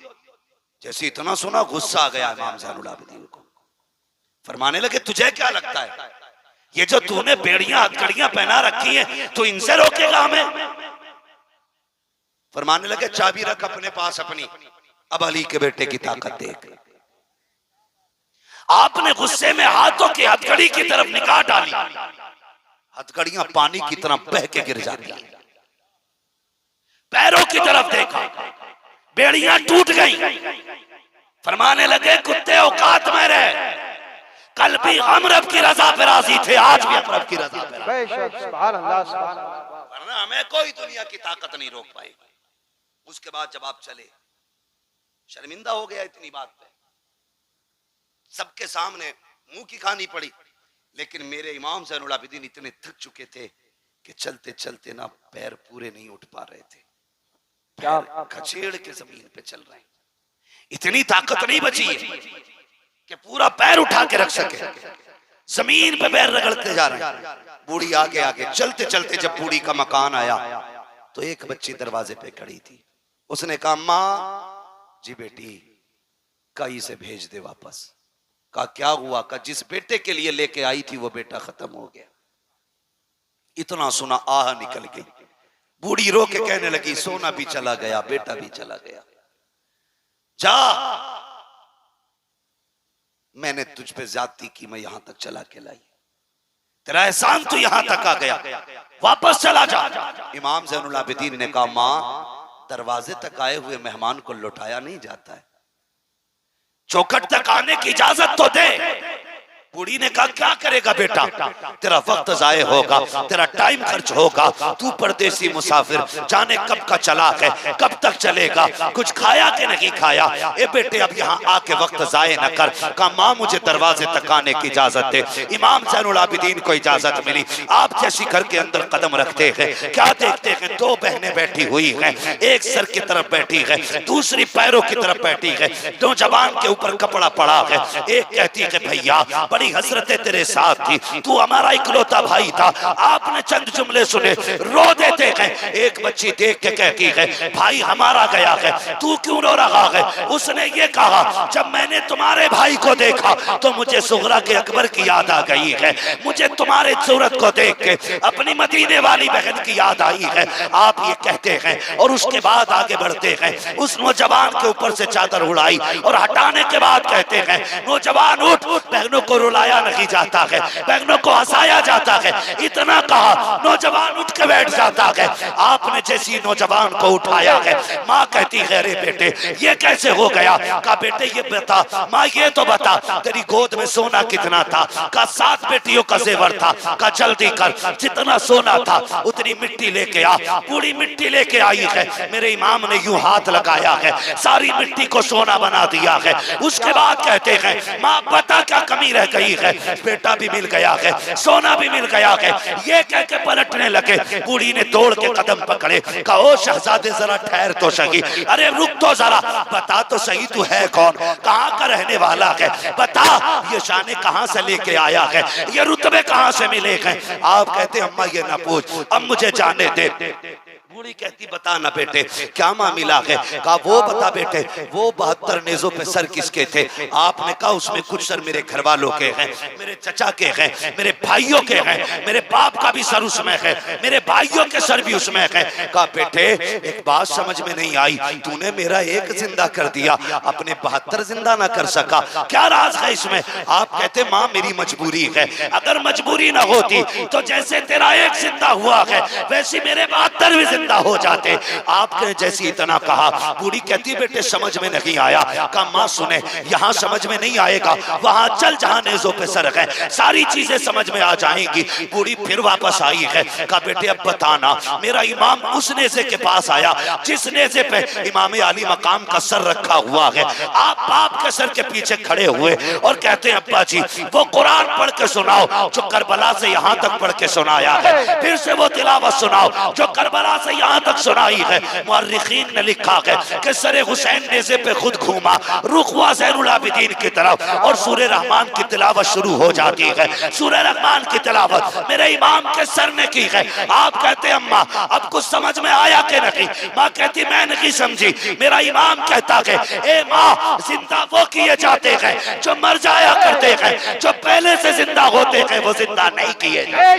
Speaker 1: जैसे इतना सुना गुस्सा आ गया इमाम ज़ैनुल आबिदीन को। फरमाने लगे, तुझे क्या लगता है ये जो तूने बेड़ियां हथकड़ियां पहना रखी हैं, तो इनसे रोकेगा हमें? फरमाने लगे, चाबी रख अपने पास अपनी, अब अली के बेटे की ताकत देख। आपने गुस्से में हाथों की हथकड़ी की तरफ निगाह डाली, हथकड़ियां पानी की तरह बह के गिर जाती। पैरों की तरफ देखा, बेड़ियां टूट गई। फरमाने लगे, कुत्ते औकात में रहे, कल भी हम रब की रजा पे राजी थे, आज भी हम रब की रजा पे राजी। वरना हमें कोई दुनिया की ताकत नहीं रोक पाएगी। उसके बाद जब आप चले, शर्मिंदा हो गया इतनी बात पे, सबके सामने मुंह की खानी पड़ी। लेकिन मेरे इमाम ज़ैनुल आबिदीन इतने थक चुके थे कि चलते चलते ना पैर पूरे नहीं उठ पा रहे थे, क्या खचेड़ के जमीन पे चल रहे हैं। इतनी ताकत नहीं बची है कि पूरा पैर उठा के रख सके, जमीन पे पैर रगड़ते जा रहे हैं। बूढ़ी आगे आगे चलते चलते जब बूढ़ी का मकान आया तो एक बच्ची दरवाजे पे खड़ी थी। उसने कहा, माँ जी बेटी कई से भेज दे वापस। कहा क्या हुआ? का जिस बेटे के लिए लेके आई थी वो बेटा खत्म हो गया। इतना सुना आह निकल गई। बूढ़ी रो के कहने लगी, सोना भी चला गया, बेटा भी चला गया, जा, मैंने तुझ पे ज्यादती की, मैं यहां तक चला के लाई, तेरा एहसान तो यहां तक आ गया, वापस चला जा। इमाम ज़ैनुल आबिदीन ने कहा, मां दरवाजे तक आए हुए मेहमान को लौटाया नहीं जाता है, चौखट तक आने की इजाजत तो दे। बूढ़ी ने कहा क्या करेगा बेटा, तेरा वक्त जाये होगा, तेरा टाइम खर्च होगा, तू परदेसी मुसाफिर, जाने कब का चला है, कब तक चलेगा, कुछ खाया कि नहीं खाया। ए बेटे अब यहाँ आके वक्त जाये न कर। कहा माँ मुझे दरवाजे तक आने की इजाजत दे। इमाम ज़ैनुल आबिदीन को इजाजत मिली। आप जैसी घर के अंदर कदम रखते हैं, क्या देखते हैं, दो बहनें बैठी हुई है, एक सर की तरफ बैठी है, दूसरी पैरों की तरफ बैठी है, दो जवान के ऊपर कपड़ा पड़ा है। एक कहती है भैया बड़ी हसरतें तेरे साथ थी, तू हमारा इकलौता भाई था, आपने चंद जुमले सुने रो देते हैं। एक बच्ची देख के कहती है भाई हमारा गया है, तू क्यों रो रहा है। उसने ये कहा जब मैंने तुम्हारे भाई को देखा तो मुझे सुगरा के अकबर की याद आ गई है, मुझे तुम्हारे सूरत को देख के अपनी मदीने वाली बहन की याद आई है। आप ये कहते हैं और उसके बाद आगे बढ़ते हैं। उस नौजवान के ऊपर से चादर उड़ाई और हटाने के बाद कहते हैं नौजवान उठ, बहनों को रुलाया नहीं जाता है, बहनों को हंसाया जाता है। इतना कहा नौजवान उठ के बैठ जाता है। आपने जैसी नौजवान को उठाया है, माँ कहती है अरे बेटे ये कैसे हो गया। कहा बेटे ये बता माँ, ये तो बता तेरी गोद में सोना कितना था। कहा 7 बेटियों का जेवर था। कहा जल्दी कर, जितना सोना था उतनी मिट्टी लेके आ। पूरी मिट्टी लेके आई है। मेरे इमाम ने यूं हाथ लगाया है, सारी मिट्टी को सोना बना दिया है। उसके बाद कहते हैं माँ बता क्या कमी रह गई है। बेटा भी मिल गया है, सोना भी मिल गया है। ये कह के पलटने लगे। बूढ़ी ने दौड़ के कदम पकड़े। कहा ओ शहजादे जरा ठहर तो सही, अरे रुक तो जरा, बता तो सही तू है कौन, कहाँ का रहने वाला है, बता ये शाने कहाँ से लेके आया है, ये रुतबे कहाँ से मिले हैं। आप कहते अम्मा ये ना पूछ, अब मुझे जाने दे। बूढ़ी कहती बता ना बेटे क्या मामला है। कहा वो बता बेटे वो 72 नेजों पे सर किसके थे। आपने कहा उसमें कुछ सर मेरे घर वालों के हैं, मेरे चचा के हैं, मेरे भाइयों के हैं, मेरे बाप का भी सर उसमें है, मेरे भाइयों के सर भी उसमें है। कहा बेटे एक बात समझ में नहीं आई, तूने मेरा एक जिंदा कर दिया, अपने 72 जिंदा ना कर सका, क्या राज है इसमें। आप कहते माँ मेरी मजबूरी है, अगर मजबूरी ना होती तो जैसे तेरा एक जिंदा हुआ है वैसे मेरे 72 भी जिंदा हो जाते। आपने जैसी इतना कहा। बूढ़ी कहती बेटे समझ में नहीं आया। कहा माँ सुने यहाँ समझ में नहीं आएगा, वहां चल जहां नेजों पे सर है, सारी चीजें समझ में आ जाएंगी। बूढ़ी फिर वापस आई है। कहा बेटे अब बताना, मेरा इमाम उस नेजे के पास आया जिस नेजे पे इमाम अली मकाम का सर रखा हुआ है। आप बाप के सर के पीछे खड़े हुए और कहते हैं अब्बा जी वो कुरान पढ़ के सुनाओ जो करबला से यहाँ तक पढ़ के सुनाया है, फिर से वो तिलावत सुनाओ जो करबला से यहाँ तक सुनाई है। मुअर्रिखीन ने लिखा है कि सरे हुसैन नेज़े पे खुद घूमा, रुख हुआ ज़ैनुल आबिदीन की तरफ और सूरह रहमान की तिलावत शुरू हो जाती है। सूरह रहमान की तिलावत मेरे इमाम के सर ने की है। आप कहते अम्मा अब कुछ समझ में आया कि नहीं। माँ कहती मैं नहीं समझी। मेरा इमाम कहता है ए माँ जिंदा वो किए जाते हैं जो मर जाया करते हैं, जो पहले से जिंदा होते हैं वो जिंदा नहीं किए जाते।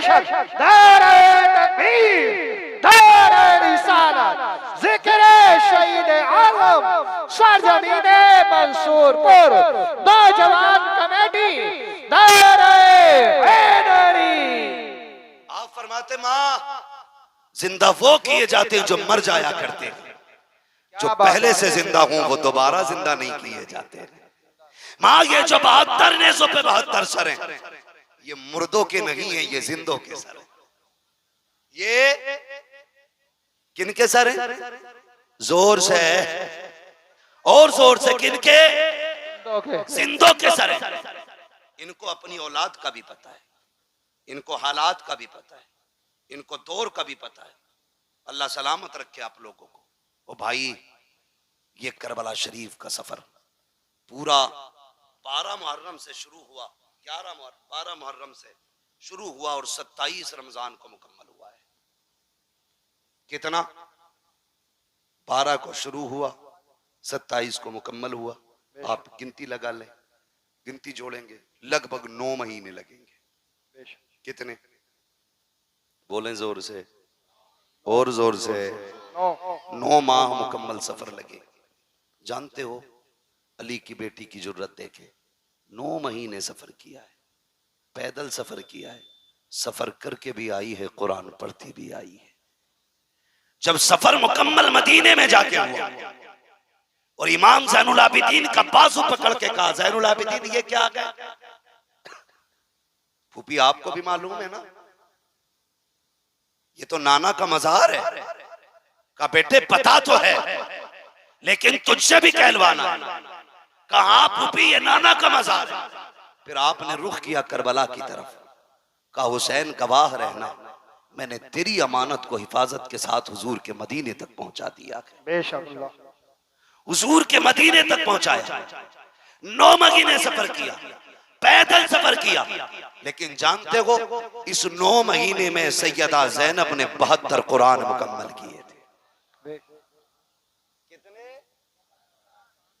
Speaker 2: सरजमीने मंसूरपुर नौजवान कमेटी
Speaker 1: आप फरमाते माँ जिंदा वो किए जाते हैं जो मर जाया करते हैं, जो पहले से जिंदा हों वो दोबारा जिंदा नहीं किए जाते। माँ ये जो 72 नेज़ों पे 72 सर हैं ये मुर्दों के नहीं है, ये जिंदों के सर हैं। ये किनके सर हैं? जोर से और जोर से किनके? जिंदों के सर हैं। इनको अपनी औलाद का भी पता है, इनको हालात का भी पता है, इनको दौर का भी पता है। अल्लाह सलामत रखे आप लोगों को। ओ भाई ये करबला शरीफ का सफर पूरा 12 मुहर्रम से शुरू हुआ, 12 मुहर्रम से शुरू हुआ और 27 रमजान को मुकम्मल हुआ है। कितना? 12 को शुरू हुआ, 27 को मुकम्मल हुआ। आप गिनती लगा लें, गिनती जोड़ेंगे लगभग 9 महीने लगेंगे। कितने? बोलें जोर से और जोर से। 9 माह मुकम्मल सफर लगे। जानते हो अली की बेटी की जरूरत देखे, 9 महीने सफर किया है, पैदल सफर किया है, सफर करके भी आई है, कुरान पढ़ती भी आई है। जब सफर मुकम्मल मदीने में जाके हुआ और इमाम ज़ैनुल आबिदीन का बाजू पकड़ के कहा, ज़ैनुल आबिदीन ये क्या आ गया? फूफी आपको भी मालूम है ना, ये तो नाना का मज़ार है। कहा बेटे पता तो है, लेकिन तुझसे भी कहलवाना। कहा फूफी ये नाना का मज़ार है। फिर आपने रुख किया करबला की तरफ, कहा हुसैन गवाह रहना, मैंने तेरी अमानत को हिफाजत के साथ हुजूर के मदीने तक पहुंचा दिया।
Speaker 2: बेशक
Speaker 1: हुजूर के मदीने तक पहुंचाया। 9 महीने सफर किया, पैदल सफर किया, लेकिन जानते हो इस 9 महीने में सैयदा ज़ैनब ने 72 कुरान मुकम्मल किए थे। कितने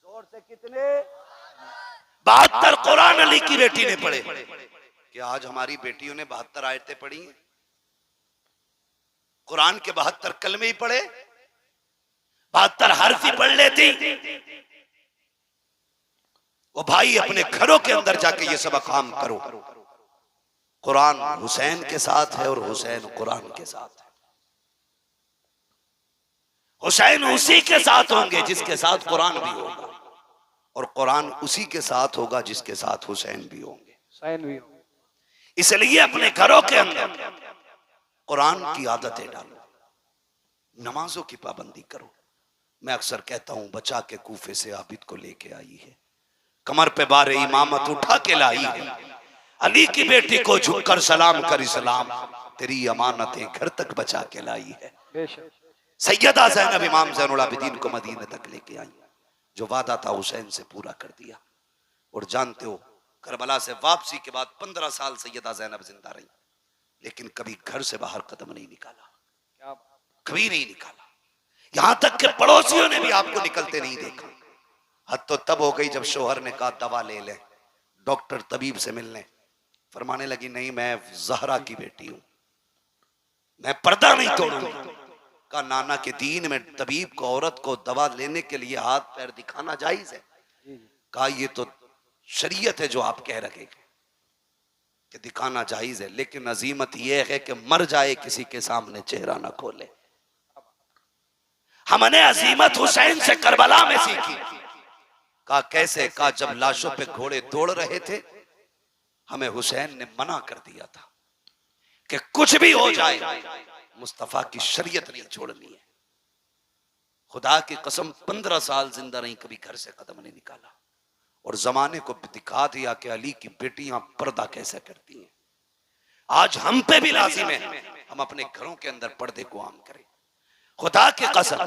Speaker 1: जोर से कितने? 72 कुरान अली की बेटी ने पढ़े। क्या आज हमारी बेटियों ने 72 आयतें पढ़ी हैं? कुरान के 72 कलमे ही पढ़े, 72 हर्फ ही पढ़ लेती। वो भाई अपने घरों के अंदर जाके ये सब काम करो। कुरान हुसैन के साथ है और हुसैन कुरान के साथ है। हुसैन उसी के साथ होंगे जिसके साथ कुरान भी होगा, और कुरान उसी के साथ होगा जिसके साथ हुसैन भी होंगे। इसलिए अपने घरों के अंदर कुरान की आदतें डालो, नमाजों की पाबंदी करो। मैं अक्सर कहता हूं बचा के कूफे से आबिद को लेके आई है, कमर पे बारे इमामत उठा के लाई है, अली की बेटी को झुककर सलाम कर इस्लाम, तेरी अमानतें घर तक बचा के लाई है। सैयदा ज़ैनब इमाम ज़ैनुल आबिदीन को मदीने तक लेके आई, जो वादा था हुसैन से पूरा कर दिया। और जानते हो करबला से वापसी के बाद 15 साल सैयदा ज़ैनब जिंदा रही, लेकिन कभी घर से बाहर कदम नहीं निकाला, कभी नहीं निकाला। यहां तक कि पड़ोसियों ने भी आपको निकलते नहीं देखा। हद तो तब हो गई जब शोहर ने कहा दवा ले ले, डॉक्टर तबीब से मिलने, फरमाने लगी नहीं मैं ज़हरा की बेटी हूं, मैं पर्दा नहीं तोड़ूंगी। कहा नाना के दीन में तबीब को औरत को दवा लेने के लिए हाथ पैर दिखाना जायज है? कहा ये तो शरीयत है जो आप कह रहे कि दिखाना जायज है, लेकिन अजीमत यह है कि मर जाए किसी के सामने चेहरा ना खोले। हमने अजीमत हुसैन से करबला में सीखी। कहा कैसे? कहा जब लाशों पे घोड़े दौड़ रहे थे, हमें हुसैन ने मना कर दिया था कि कुछ भी हो जाए मुस्तफा की शरीयत नहीं छोड़नी है। खुदा की कसम 15 साल जिंदा रही, कभी घर से कदम नहीं निकाला, और जमाने को दिखा दिया कि अली की बेटियां पर्दा कैसे करती हैं। आज हम पे भी लाजिम है हम अपने घरों के अंदर पर्दे को आम करें। खुदा की कसम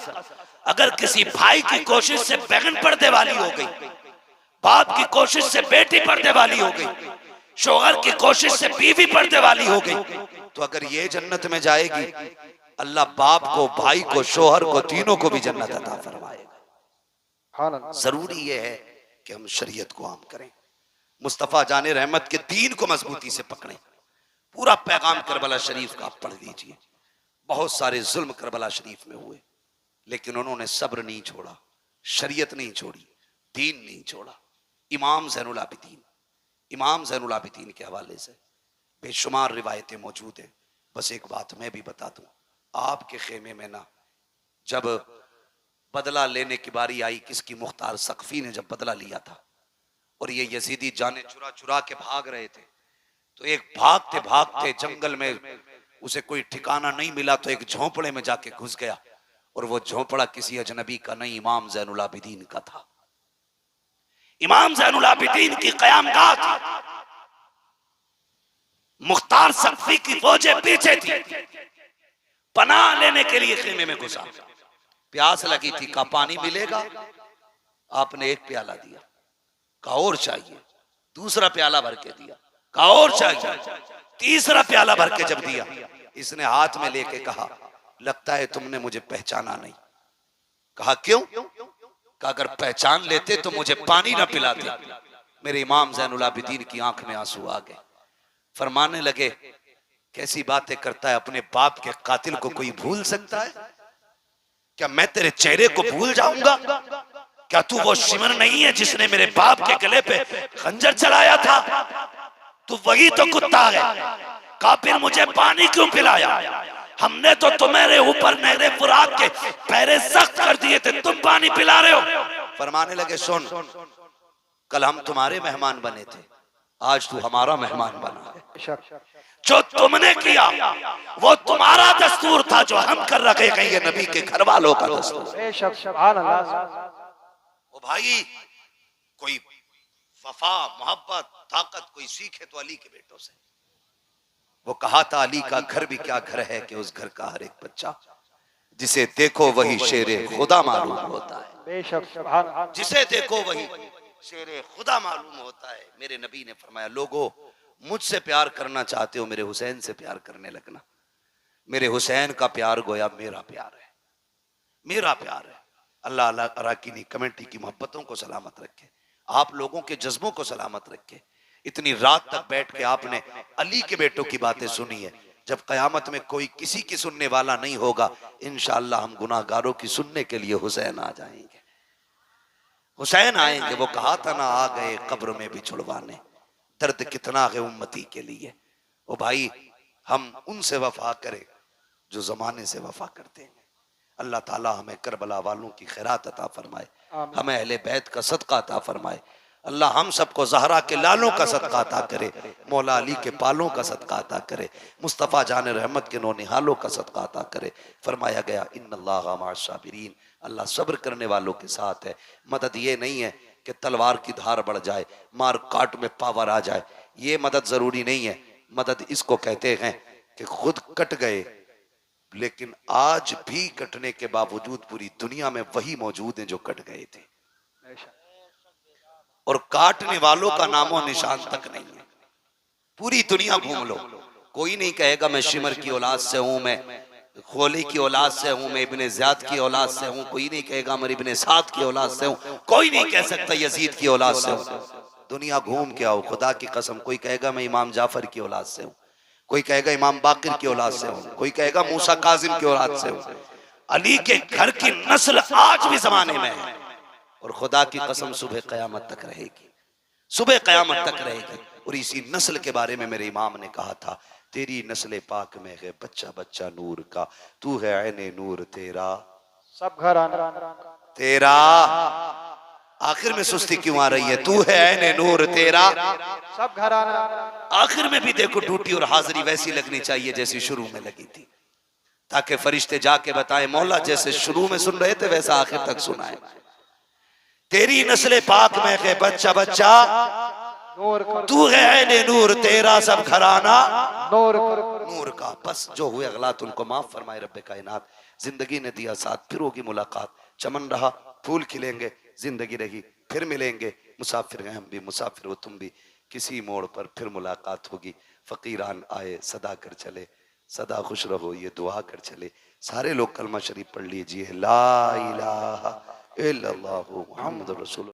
Speaker 1: अगर किसी भाई की कोशिश से बहन पर्दे वाली हो गई, बाप की कोशिश से बेटी पर्दे वाली हो गई, शोहर की कोशिश से बीवी पर्दे वाली हो गई, तो अगर ये जन्नत में जाएगी, अल्लाह बाप को, भाई को, शोहर को, तीनों को भी जन्नत अता फरमाएगा। जरूरी ये है कि हम शरीयत को आम करें, मुस्तफा जाने रहमत के दीन को मजबूती से पकड़ें। पूरा पैगाम करबला शरीफ का आप पढ़ लीजिए। बहुत सारे जुल्म करबला शरीफ में हुए, लेकिन उन्होंने सब्र नहीं छोड़ा, शरीयत नहीं छोड़ी, दीन नहीं छोड़ा। इमाम ज़ैनुल आबिदीन, इमाम ज़ैनुल आबिदीन के हवाले से बेशुमार रिवायतें मौजूद हैं। बस एक बात मैं भी बता दूं, आपके खेमे में ना जब बदला लेने की बारी आई, किसकी? मुख्तार सक़फ़ी ने जब बदला लिया था और ये यजीदी जाने चुरा चुरा के भाग रहे थे, तो एक भागते भागते जंगल में उसे कोई ठिकाना नहीं मिला, तो एक झोंपड़े में जाके घुस गया, और वो झोंपड़ा किसी अजनबी का नहीं, इमाम ज़ैनुल आबिदीन का था। इमाम ज़ैनुल आबिदीन की क़यामगाह थी, मुख्तार सक़फ़ी की फौजें पीछे थी, पनाह लेने के लिए खेमे में घुसा। प्यास लगी थी, कहा पानी मिलेगा? आपने एक प्याला दिया, कहा और चाहिए, दूसरा प्याला भर के दिया, कहा और चाहिए, तीसरा प्याला भर के जब दिया, इसने हाथ में लेके कहा लगता है तुमने मुझे पहचाना नहीं। कहा क्यों? कहा अगर पहचान लेते तो मुझे पानी ना पिलाते। मेरे इमाम ज़ैनुल आबिदीन की आंख में आंसू आ गए, फरमाने लगे कैसी बातें करता है, अपने बाप के कातिल को कोई भूल सकता है? क्या मैं तेरे चेहरे को भूल जाऊंगा? क्या तू वो शिमर नहीं है जिसने मेरे बाप के गले पे खंजर चलाया था? तू वही तो कुत्ता है। कहा फिर मुझे पानी क्यों पिलाया? हमने तो तुम्हारे ऊपर नहरे फुरात के पैरे सख्त कर दिए थे, तुम पानी पिला रहे हो। फरमाने लगे सुन, कल हम तुम्हारे मेहमान बने थे, आज तू हमारा मेहमान बना। जो तुमने किया वो तुम्हारा दस्तूर था, जो हम कर रखे हैं ये नबी के घर वालों का दस्तूर। ओ भाई, कोई वफा मोहब्बत ताकत कोई सीखे तो अली के बेटों से। वो कहा था अली का घर भी क्या घर है कि उस घर का हर एक बच्चा जिसे देखो वही शेरे खुदा मालूम होता है, जिसे देखो वही शेरे खुदा मालूम होता है। मेरे नबी ने फरमाया, लोगों मुझसे प्यार करना चाहते हो, मेरे हुसैन से प्यार करने लगना। मेरे हुसैन का प्यार गोया मेरा प्यार है, मेरा प्यार है। अल्लाह अराकीनी कमेटी की मोहब्बतों को सलामत रखे, आप लोगों के जज्बों को सलामत रखे। इतनी रात तक बैठ के आपने अली के बेटों की बातें सुनी है। जब कयामत में कोई किसी की सुनने वाला नहीं होगा, इंशाअल्लाह हम गुनाहगारों की सुनने के लिए हुसैन आ जाएंगे, हुसैन आएंगे। वो कहा था ना, आ गए कब्र में भी छुड़वाने, दर्द कितना है उम्मती के लिए। ओ भाई, हम उनसे वफा करें जो जमाने से वफा करते हैं। अल्लाह ताला हमें करबला वालों की खैरात अता फरमाए, हमें अहले बैत का सदका अता फरमाए। अल्लाह हम सबको ज़हरा के लालों का सदका अता करे, मौला अली के पालों का सदका अता करे, मुस्तफ़ा जान रहमत के नौनिहालों का सदका अता करे। फरमाया गया इन्नल्लाह मअस साबिरीन, अल्लाह सब्र करने वालों के साथ है। मदद ये नहीं है कि तलवार की धार बढ़ जाए, मार काट में पावर आ जाए, ये मदद जरूरी नहीं है। मदद इसको कहते हैं कि खुद कट गए लेकिन आज भी कटने के बावजूद पूरी दुनिया में वही मौजूद हैं जो कट गए थे, और काटने वालों का नामो निशान तक नहीं है। पूरी दुनिया घूम लो, कोई नहीं कहेगा मैं शिमर की औलाद से हूं, मैं खोली की औलाद से हूं, मैं इब्ने ज़ियाद की औलाद से हूं। कोई नहीं कहेगा मैं इब्ने साद की औलाद से हूं, कोई नहीं कह सकता यजीद की औलाद से हूं। दुनिया घूम के आओ, खुदा की कसम। कोई कहेगा मैं इमाम जाफर की औलाद से हूं, कोई कहेगा इमाम बाकिर की औलाद से हूं, कोई कहेगा मूसा काजिम की औलाद से हूं। अली के घर की नस्ल आज भी जमाने में है, और खुदा की कसम सुबह कयामत तक रहेगी, सुबह कयामत तक रहेगी। और इसी नस्ल के बारे में मेरे इमाम ने कहा था, तेरी नस्ल पाक में है बच्चा बच्चा नूर का, तू है ऐने नूर तेरा
Speaker 2: सब घर आना
Speaker 1: तेरा। आखिर में सुस्ती क्यों आ रही है? तू है ऐने नूर तेरा,
Speaker 2: सब घर आना।
Speaker 1: आखिर में भी देखो ड्यूटी और हाजिरी वैसी लगनी चाहिए जैसी शुरू में लगी थी, ताकि फरिश्ते जाके बताएं मौला जैसे शुरू में सुन रहे थे वैसा आखिर तक सुनाए। तेरी नस्ल पाक में है बच्चा बच्चा तू है ऐने नूर तेरा, सब घराना नूर का। बस जो हुए अगलात उनको माफ फरमाए रब्बे कायनात। जिंदगी ने दिया साथ, फिर होगी मुलाकात। चमन रहा फूल खिलेंगे, जिंदगी रही फिर मिलेंगे। मुसाफिर हैं हम भी, मुसाफिर हो तुम भी, किसी मोड़ पर फिर मुलाकात होगी। फकीरान आए सदा कर चले, सदा खुश रहो ये दुआ कर चले। सारे लोग कलमा शरीफ पढ़ लीजिए, ला इलाहा इल्लल्लाहु मुहम्मदुर रसूलुल्लाह।